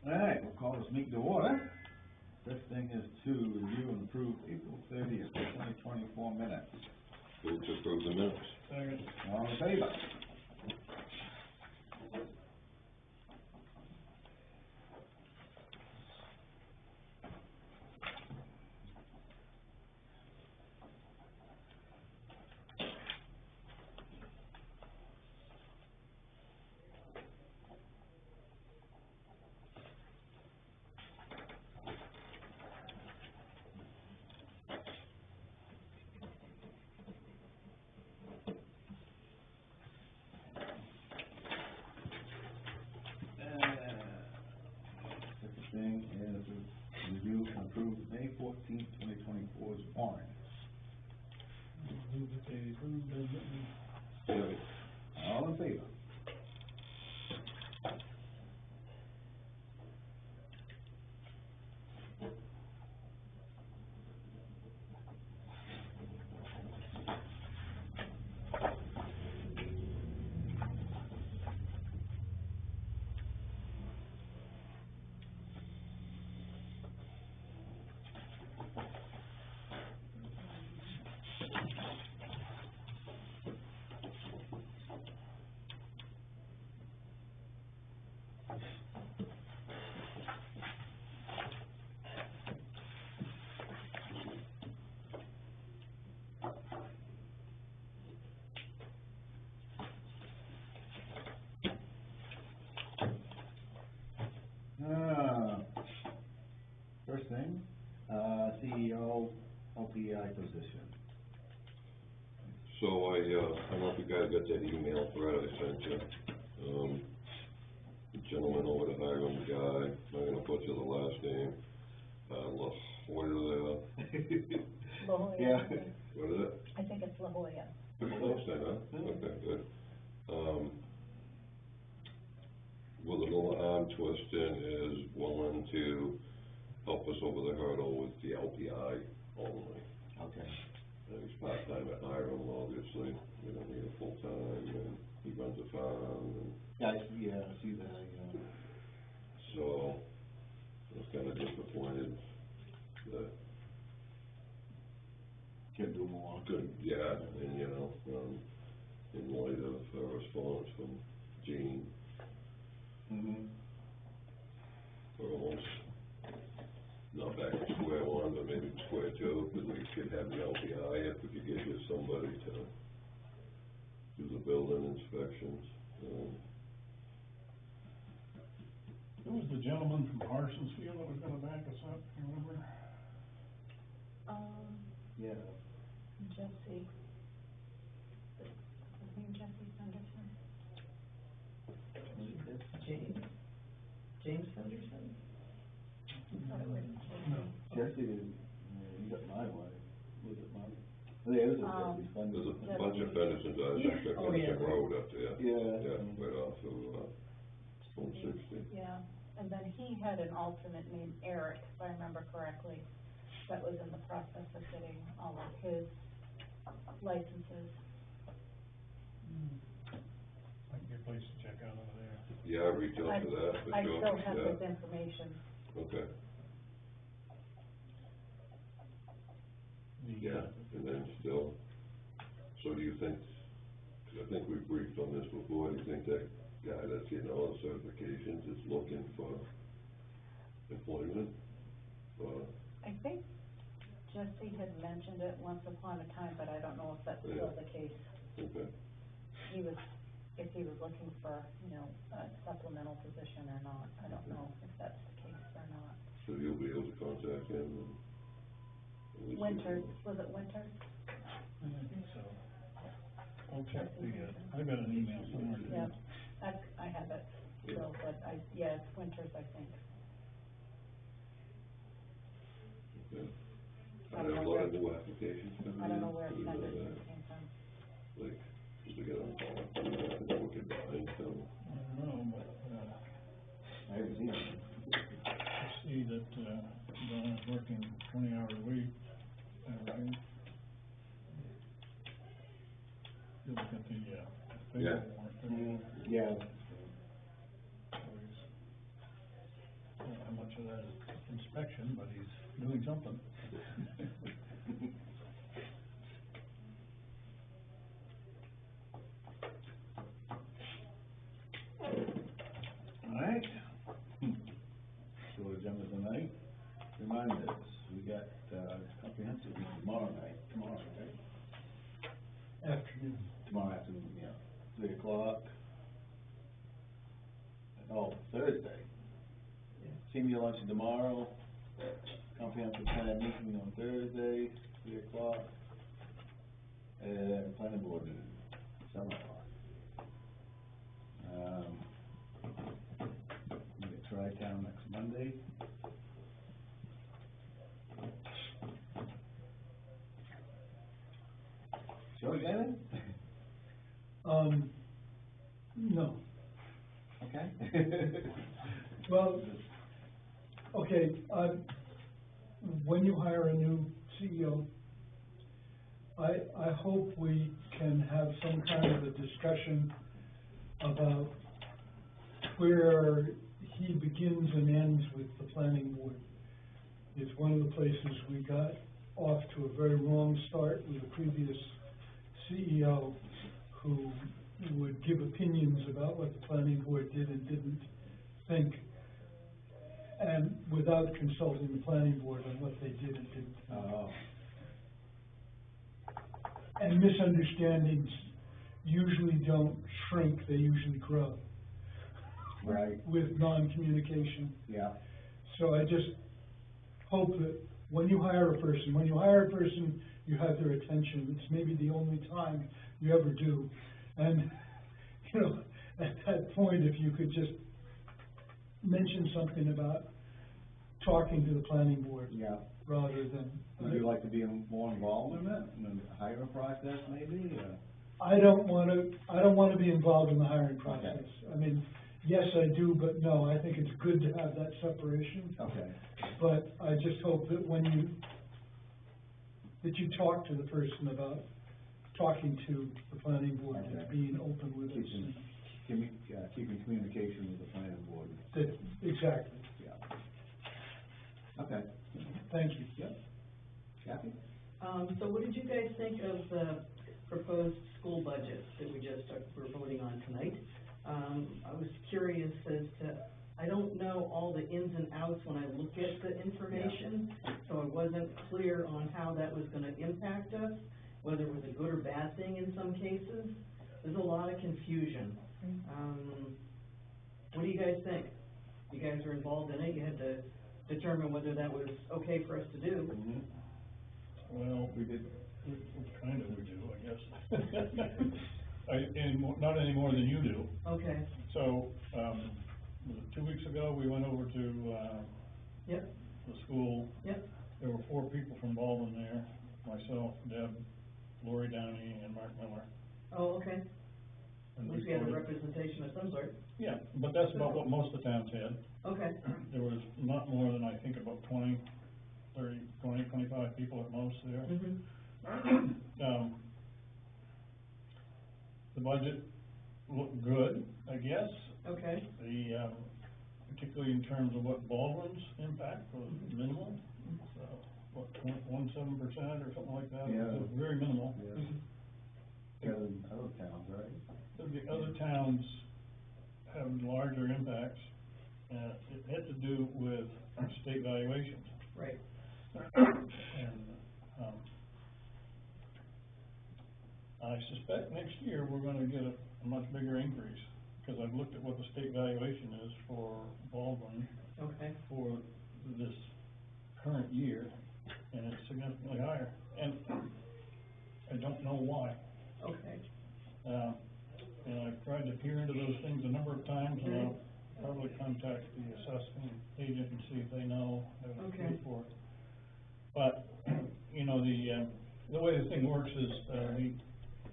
All right, we'll call this meeting to order. First thing is to review and approve April 30th, 2024 minutes. Move to approve the minutes. Second. All in favor? Second thing is to review and approve May 14th, 2024's warrant. Move that they approve the minutes. Second. All in favor? First thing, CEO LPI position. So I don't know if you guys got that email thread I sent you. The gentleman over the Hiram guy, I'm gonna butcher the last name, what is it? La Jolla. Yeah. What is it? I think it's La Jolla. Pretty close then, huh? Okay, good. With a little arm twisting is willing to help us over the hurdle with the LPI only. Okay. And he's part-time at Hiram, obviously, we don't need a full-time, and he runs a farm, and I see that, so I was kinda disappointed that Can do more. good, yeah, and in light of a response from Gene, Mm-hmm. we're almost not back to square one, but maybe square two, because we could have the LPI if we could get you somebody to do the building inspections. Who was the gentleman from Parsonsfield that was gonna back us up, you remember? Yeah. Jesse. His name Jesse Sanderson? James Henderson? I thought it was Jesse. No. Jesse didn't, he got my wife, was it mine? Yeah, it was a Jesse Thunder. There's a bunch of Fendersons, I think, that Oh, yeah. road up there. Yeah. Yeah, right off of, 160. Yeah, and then he had an alternate named Eric, if I remember correctly, that was in the process of getting all of his licenses. Might be a place to check out over there. Yeah, reach out to that, for I sure. still have Yeah. his information. Okay, yeah, and then still, so do you think, cause I think we briefed on this before, do you think that guy that's getting all the certifications is looking for employment? I think Jesse had mentioned it once upon a time, but I don't know if that's still the case. Okay, If he was looking for, a supplemental position or not, I don't know if that's the case or not. so you'll be able to contact him and. at least- Winters, was it Winters? I think so. I'll check I got an email somewhere. Yeah, I have it still, but it's Winters, I think. Okay. I have a lot of new applications coming in. I don't know where Do we know Sanderson that? came from. Like, just to get on call, I think we could buy, so. I don't know, but, I haven't seen it. I see that, Donna's working 20 hours a week, right? You look at the, Yeah. paperwork, Yeah. much of that as inspection, but he's doing something. Alright. So agenda tonight, remind us, we got, comprehensive tomorrow night, right? Afternoon. Tomorrow afternoon, yeah, 3:00. Oh, Thursday. Senior luncheon tomorrow, comprehensive plan meeting on Thursday, 3:00. And planning board meeting, 7:00. We get Tri-Town next Monday. Shall we get it? No. Okay. Well, okay, when you hire a new CEO, I hope we can have some kind of a discussion about where he begins and ends with the planning board. It's one of the places we got off to a very wrong start with the previous CEO, who would give opinions about what the planning board did and didn't think, and without consulting the planning board on what they did and didn't think. Oh, And misunderstandings usually don't shrink, they usually grow right, with non-communication. yeah, So I just hope that when you hire a person, you have their attention. It's maybe the only time you ever do. And, you know, at that point, if you could just mention something about talking to the planning board yeah. rather than. Would you like to be more involved in it, in the hiring process maybe, I don't wanna be involved in the hiring process. I mean, yes, I do, but no, I think it's good to have that separation. Okay, But I just hope that that you talk to the person about talking to the planning board and Okay. being open with us. keeping communication with the planning board, Exactly. yeah. Okay, Thank you. yep. Kathy? So what did you guys think of the proposed school budget that we're voting on tonight? I was curious as to, I don't know all the ins and outs when I look at the information, so I wasn't clear on how that was gonna impact us, whether it was a good or bad thing in some cases. There's a lot of confusion. What do you guys think? You guys are involved in it, you had to determine whether that was okay for us to do. Mm-hmm. Well, we do, I guess. Not any more than you do. Okay, So, was it 2 weeks ago, we went over to, yep, the school. yep, There were 4 people from Baldwin there, myself, Deb, Lori Downey, and Mark Miller. oh, okay. And At least we had a voted- representation of some sort. Yeah, but that's about what most of the towns had. Okay, There was not more than, I think, about 25 people at most there. The budget looked good, I guess. okay, Particularly in terms of what Baldwin's impact was minimal. So, what, 0.17% or something like that? Yeah. It was very minimal. Yes. Better than other towns, right? The other towns have larger impacts, it had to do with state valuations. right, And, I suspect next year we're gonna get a much bigger increase, because I've looked at what the state valuation is for Baldwin okay, for this current year, and it's significantly higher, and I don't know why. okay, And I've tried to peer into those things a number of times, and I'll probably contact the assessing agent and see if they know how to pay Okay. for it. But, you know, the way the thing works is,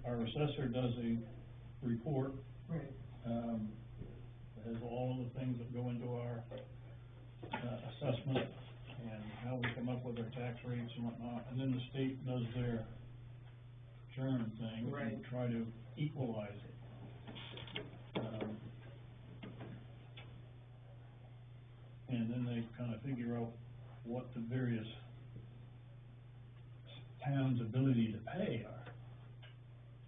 our assessor does a report, right, that has all of the things that go into our, assessment, and how we come up with our tax rates and whatnot, and then the state does their germ thing Right. and try to equalize it. and then they kinda figure out what the various towns' ability to pay are.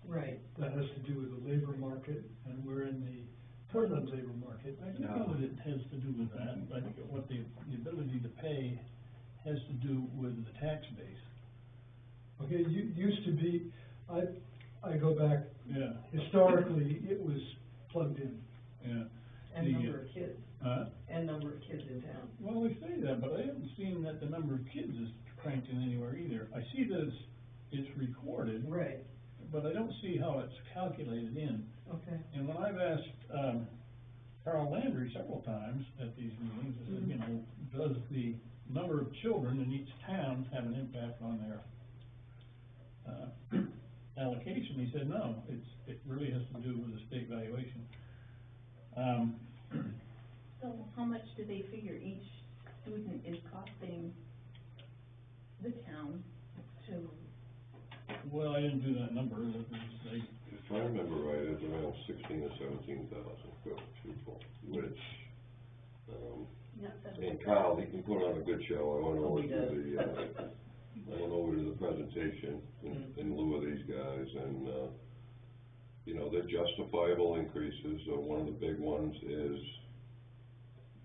Right. That has to do with the labor market, and we're in the Portland labor market. I don't know that it has to do with that, I think what the ability to pay has to do with the tax base. Okay, used to be, I go back, Yeah, historically, it was plugged in. yeah. And The, number of kids, Huh? and number of kids in town. Well, we say that, but I haven't seen that the number of kids is cranking anywhere either. I see that it's recorded, Right, but I don't see how it's calculated in. okay. And when I've asked, Carl Landry several times at these meetings, I said, you know, does the number of children in each town have an impact on their, allocation? He said, no, it really has to do with the state valuation. So how much do they figure each student is costing the town to? Well, I didn't do that number, If I remember right, it's around 16 or 17,000 for people, which, and Kyle, he can put on a good show. I went over He to does. I went over to the presentation in lieu of these guys, and, you know, they're justifiable increases. One of the big ones is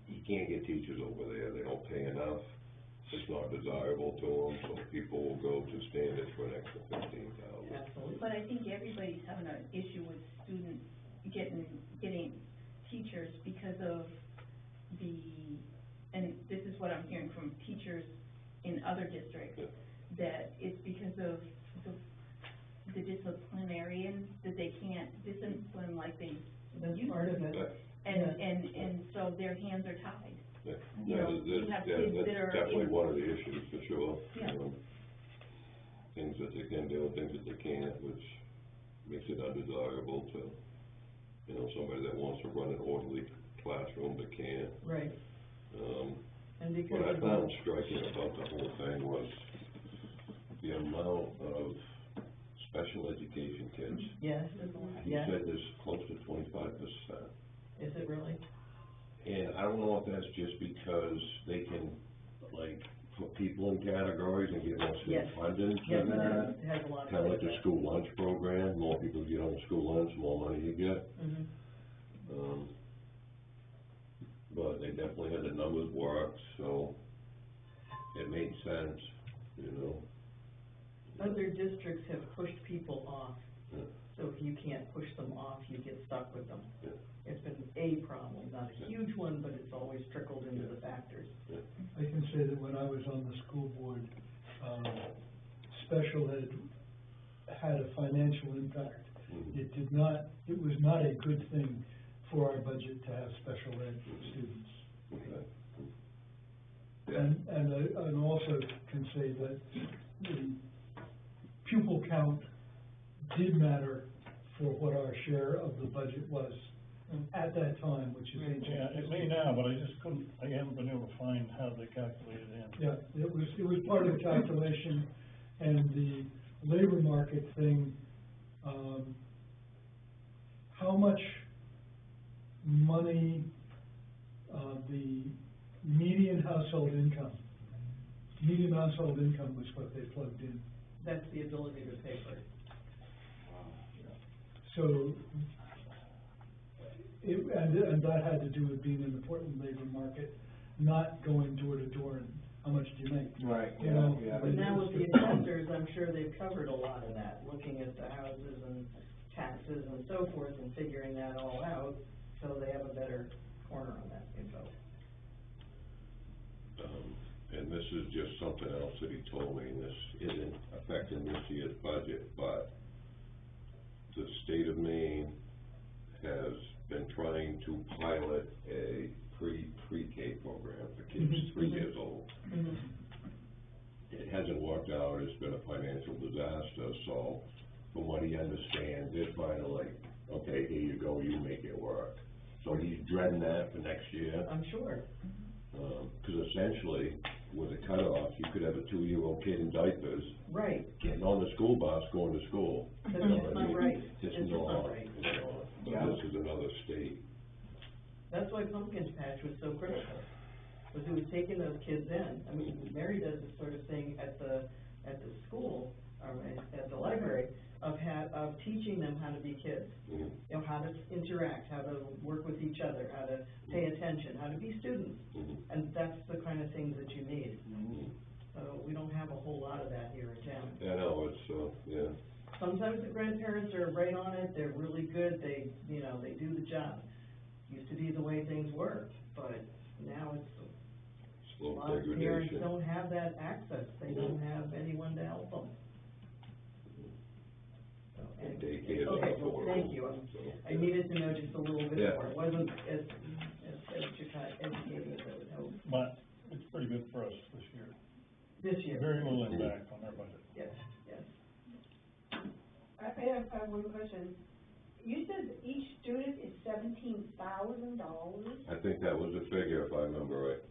you can't get teachers over there, they don't pay enough. It's not desirable to them, so people will go to Standard for an extra 15,000. Absolutely. But I think everybody's having an issue with students getting teachers because of and this is what I'm hearing from teachers in other districts, Yeah. that it's because of the disciplinarian, that they can't discipline like they That's used part to. of it. That- And so their hands are tied. Yeah, You know, that's, you have kids that are that's definitely in- one of the issues, for sure. Yeah. Things that they can do and things that they can't, which makes it undesirable to, you know, somebody that wants to run an orderly classroom but can't. Right, and because. What I of found the- striking about the whole thing was the amount of special education kids. Yes, He yes, said there's close to 25%. is it really? And I don't know if that's just because they can, like, put people in categories and get more state Yes. funding Yes, for it that. is. It has a lot of. Kinda like the school lunch program, more people get on the school lunch, more money you get. Mm-hmm. But they definitely had the numbers work, so it made sense, you know? Other districts have pushed people off, Yeah. so if you can't push them off, you get stuck with them. Yeah. It's been a problem, not a huge one, but it's always trickled into the factors. I can say that when I was on the school board, special ed had a financial impact. Mhm. It was not a good thing for our budget to have special ed students. Okay. Yeah. And also can say that the pupil count did matter for what our share of the budget was at that time, which is ancient. yeah, it may now, but I haven't been able to find how they calculated it in. Yeah, it was part of the calculation, and the labor market thing, how much money, the median household income was what they plugged in. That's the ability to pay for it. So, and that had to do with being in the Portland labor market, not going door to door and how much do you make? Right, You know, But now with the assessors, I'm sure they've covered a lot of that, looking at the houses and taxes and so forth and figuring that all out, so they have a better corner on that info. And this is just something else that he told me, and this isn't affecting this year's budget, but the state of Maine has been trying to pilot a pre-K program for kids Mhm. 3 years old. Mm-hmm. It hasn't worked out, it's been a financial disaster, so from what he understands, they're trying to like, okay, here you go, you make it work. So he's dreading that for next year. I'm sure. Because essentially, with a cutoff, you could have a 2-year-old kid in diapers Right. getting on the school bus, going to school. That's You know just what I not mean? right. Just It's just not not, right. you know, but Yeah. this is another state. That's why Pumpkin Patch was so critical. was who was taking those kids in. I mean, Mary does this sort of thing at the school, or at the library, of teaching them how to be kids. Mhm. You know, how to interact, how to work with each other, how to pay attention, how to be students. Mhm. And that's the kind of things that you need. Mhm. So we don't have a whole lot of that here in town. Yeah, no, it's, yeah. Sometimes the grandparents are right on it, they're really good, they do the job. Used to be the way things were, but now it's, a Slow lot of parents degradation. don't have that access, they don't have anyone to help them. So, And anyway. daycare is Okay, well, affordable, thank you, so, I needed to know just a little bit Yeah. more, it wasn't as educating as I would hope, But it's pretty good for us this year. this year. Very little impact on our budget. Yes, yes. I have one question. You said each student is $17,000? I think that was the figure, if I remember right.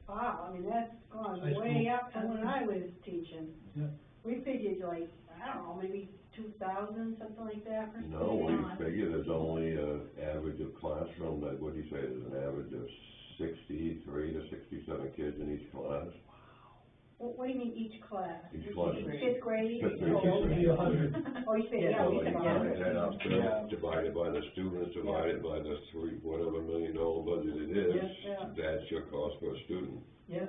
Wow, I mean, that's gone High way school. up from when I was teaching. Yeah. We figured like, I don't know, maybe 2,000, something like that for No, student we on. figure there's only an average of classroom, like, what do you say, there's an average of 63 to 67 kids in each class. What do you mean each class? Each class. Fifth grade? Fifth grade, Oh, sixth okay. grade. 100. Oh, you said, Yeah, yeah, So we you said divide that up, Yeah. divided by the students, divided by the whatever $1 million budget it is, Yeah. that's your cost per student. Yes,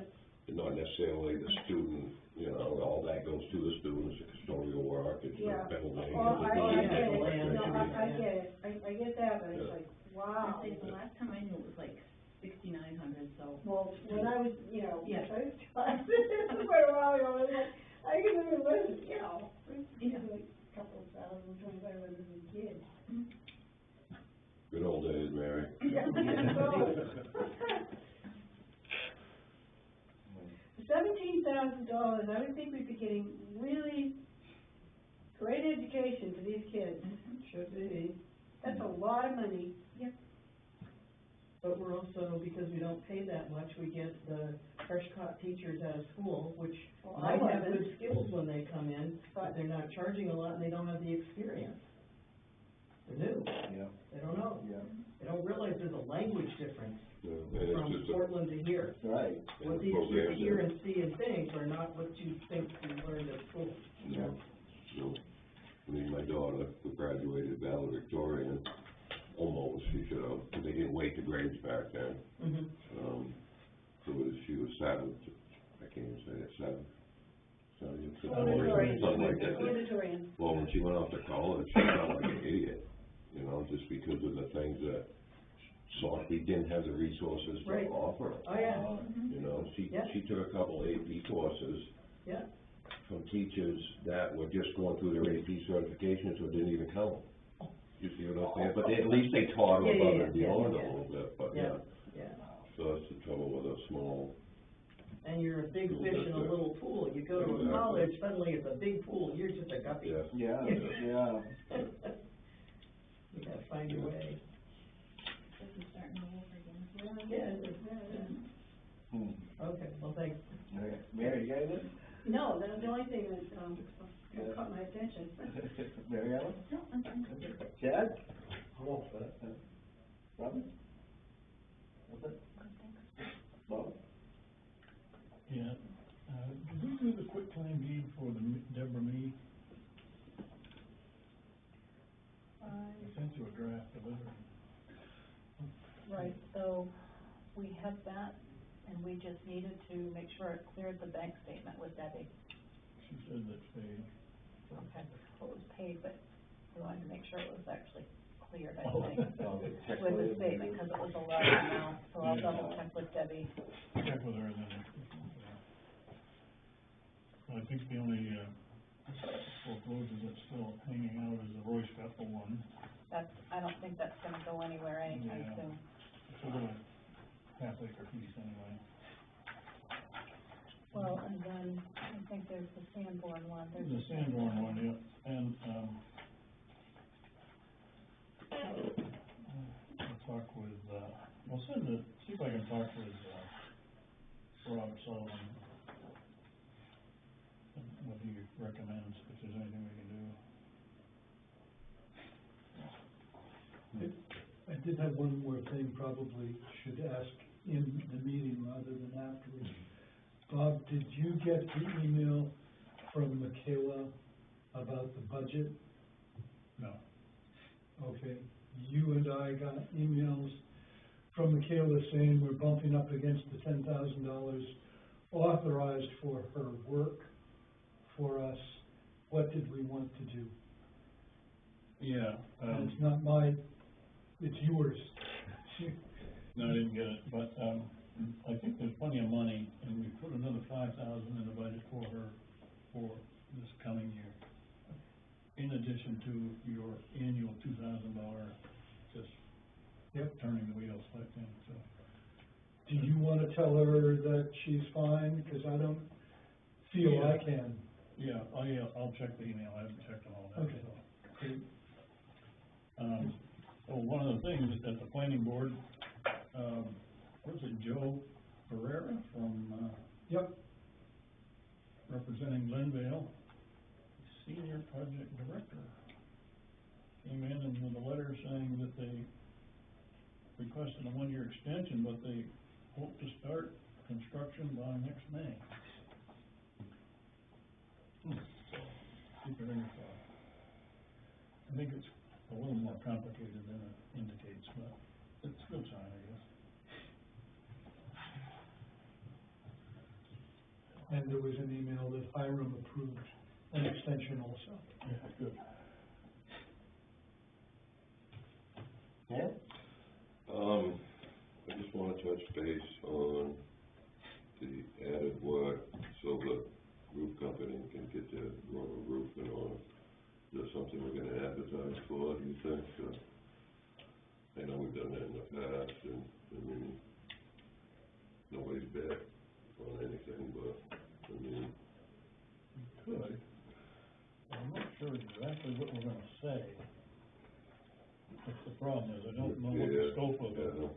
Not necessarily the student, all that goes to the students, the custodial work, it's the Yeah. building, it's Well, the I food, get it's it, electricity. no, I get it, I get that, but it's Yeah. like, wow. I say the last time I knew it was like 6,900, so. Well, when I was, Yeah. first class, this is quite a while ago, I was like, I can remember, it was, it was like a couple of thousand, 2,500 as a kid. Good old days, Mary. $17,000, I would think we'd be getting really great education for these kids. should be. That's a lot of money. But we're also, because we don't pay that much, we get the fresh caught teachers out of school, which Well, I might have wasn't. good skills when they come in, but they're not charging a lot and they don't have the experience. They're new, Yeah, they don't know, yeah, they don't realize there's a language difference Yeah, and it's from just a, Portland to here. right. and What the these kids programs hear that- and see and think are not what you think you learned at school. Yeah. I mean, my daughter, who graduated valedictorian, almost, she should have, because they didn't weight the grades back then. Mm-hmm. So she was seventh, I can't even say it, seventh. Valedictorian. Something like that. Valedictorian. Well, when she went off to college, she felt like an idiot, just because of the things that Saucony didn't have the resources to Right. offer. Oh, yeah. Yeah. She took a couple AP courses Yeah, from teachers that were just going through their AP certification, so it didn't even count. You see what I'm saying? But at least they taught them Yeah, above yeah, and yeah, beyond a yeah. little bit, but yeah, yeah. So that's the trouble with a small, And you're a big fish in a little pool, you go to Exactly. college, suddenly it's a big pool, you're just a guppy. yeah. Yeah, yeah. You gotta find your way. This is starting all over again. Yeah, it is. Hmm. Okay, well, thanks. Okay. Mary, you got anything? No, that's the only thing that, caught my attention. Mary Ellen? No, I'm fine. Chad? Hello, Robin? What's that? Bob? Yeah, did we do the quick claim deed for the Deborah Mee? I sent you a draft of it. Right, so we have that, and we just needed to make sure it cleared the bank statement with Debbie. She said that's paid. Okay, well, it was paid, but we wanted to make sure it was actually cleared, I Oh. think, Oh, the check with the later. statement, because it was a large amount, so I'll Yeah. double check with Debbie. Check with her and then. I think the only, foreclosure that's still hanging out is the Royce Bethel one. That's, I don't think that's gonna go anywhere anytime Yeah. soon. It's a little half-acre piece anyway. Well, and then, I think there's the Sanborn one, there's. The Sanborn one, yeah, and, I'll talk with, see if I can talk with, Rob Sullivan. And what he recommends, if there's anything we can do. I did have one more thing, probably should ask in the meeting rather than Bob, did you get the email from Michaela about the budget? No. Okay, you and I got emails from Michaela saying we're bumping up against the $10,000 authorized for her work for us. What did we want to do? Yeah, And it's not my, it's yours. no, I didn't get it, but, I think there's plenty of money, and we put another 5,000 in the budget for her for this coming year. In addition to your annual $2,000, just Yep. turning the wheels type thing, so. Do you want to tell her that she's fine? Because I don't feel I can. Yeah, I'll check the email, I haven't checked them all that, Okay. so. Great. Well, one of the things at the planning board, what was it, Joe Ferreira from, Yep. representing Linvale, Senior Project Director, came in and with a letter saying that they requested a one-year extension, but they hope to start construction by next May. Keep your fingers crossed. I think it's a little more complicated than it indicates, but it's a good sign, I guess. And there was an email that Hiram approved an extension also. Yeah, good. Yeah? I just wanna touch base on the added work so the roof company can get their rubber roofing on. Is that something we're gonna advertise for, do you think? I know we've done that in the past, and, I mean, nobody's bet on anything, but, I mean, We could. I'm not sure exactly what we're gonna say. That's the problem, is I don't know what the scope of the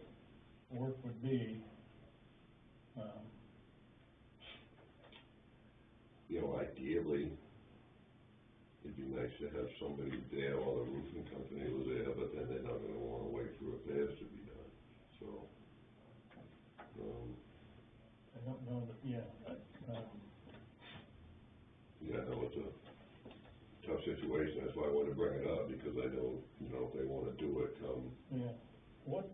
work would be. you know, ideally, it'd be nice to have somebody there while the roofing company was there, but then they're not gonna wanna wait for repairs to be done, so. I don't know that, yeah, Yeah, I know it's a tough situation, that's why I wanted to bring it up, because I know, you know, if they wanna do it, yeah. What,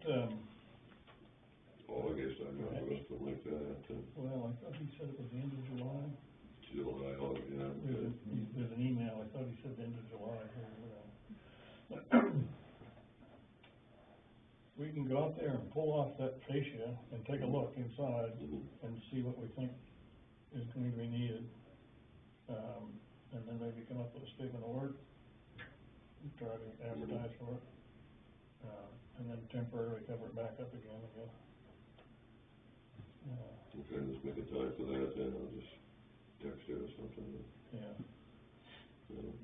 August, I remember, something like that, and well, I thought he said it was the end of July. July, August, yeah. There's an email, I thought he said the end of July. We can go out there and pull off that fascia and take a look inside and see what we think is going to be needed. And then maybe come up with a statement of work, try to advertise for it, and then temporarily cover it back up again, I guess. Okay, let's make a time for that, then I'll just text her or something. Yeah.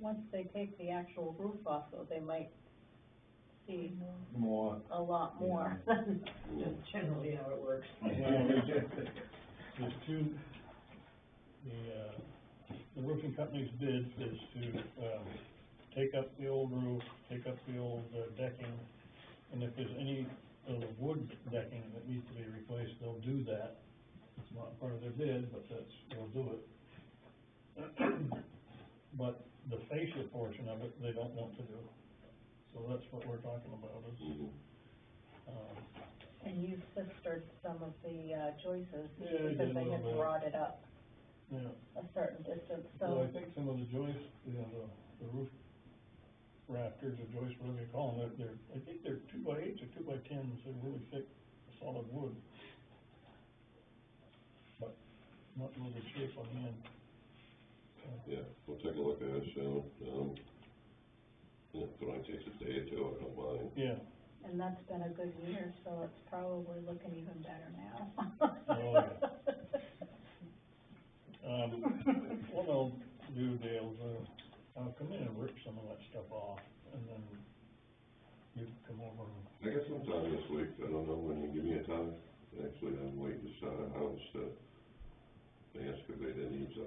Once they take the actual roof off, though, they might see More. a lot more than Just generally how it works. Well, there's two, the roofing company's bid is to, take up the old roof, take up the old decking, and if there's any of the wood decking that needs to be replaced, they'll do that. It's not part of their bid, but they'll do it. But the fascia portion of it, they don't want to do. So that's what we're talking about, is, and you sistered some of the joists Yeah, I did because a they had little bit. rotted up yeah. a certain distance, Well, so. I think some of the joists, you know, the roof rafters or joists, whatever you call them, I think they're 2x8s or 2x10s, they're really thick, solid wood. But not in really shape on the end. Yeah, we'll take a look at it soon, yeah, if it only takes a day or two, I don't mind. Yeah, And that's been a good year, so it's probably looking even better now. Oh, yeah. What I'll do, Dale, is, I'll come in and rip some of that stuff off, and then you can come over and, I got some time this week, I don't know when you give me a time, actually, I'm waiting to start a house, the excavator needs a.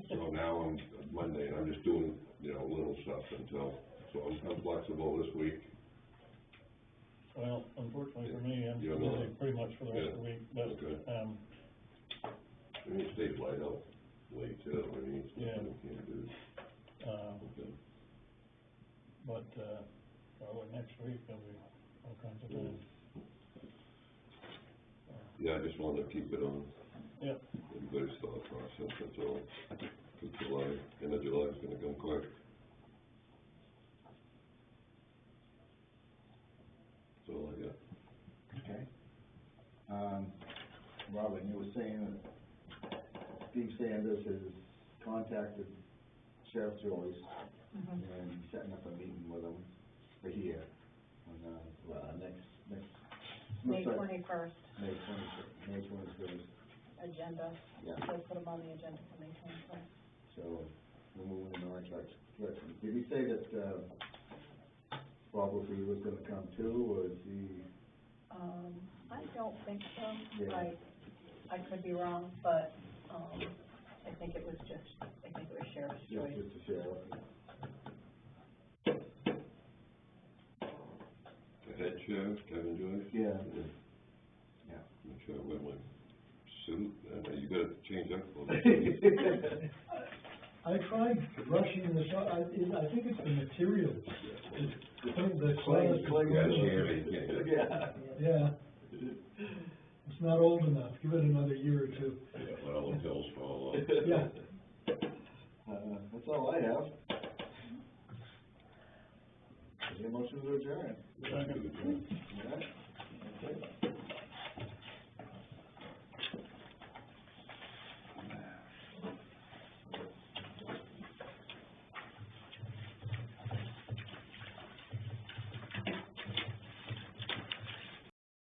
So now I'm, Monday, I'm just doing, you know, little stuff until, so I'm flexible this week. well, unfortunately for me, I'm You're busy not. pretty much for the rest of the Yeah. week, but, Okay. I mean, it stays light out late too, I mean, it's Yeah. nothing we can't do. Okay. But, probably next week, there'll be all kinds of things. Yeah, I just wanted to keep it on Yep, everybody's thought process, that's all. Cause July, end of July is gonna come quick. That's all I got. Okay. Robin, you were saying that Steve Sanders has contacted Sheriff Joyce and setting up a meeting with him for here on, next. May sorry, 21st May 21st, agenda. yeah, They'll put them on the agenda for May 21st. so we're moving in the right direction. Did he say that, Bob O'Fee was gonna come too, or is he? I don't think so. Yeah. I could be wrong, but, I think it was Sheriff's Yeah, Choice. just a sheriff. The head sheriff, Kevin Joyce? Yeah. Yeah. Yeah. Make sure I wear my suit, and you gotta change that clothes. I tried brushing this up, I think it's the materials. The Clay. Yeah, Jerry, yeah. Yeah. It's not old enough, give it another year or two. Yeah, let all the pills fall off. Yeah. That's all I have. Is there a motion to adjourn? second. Yeah? Okay.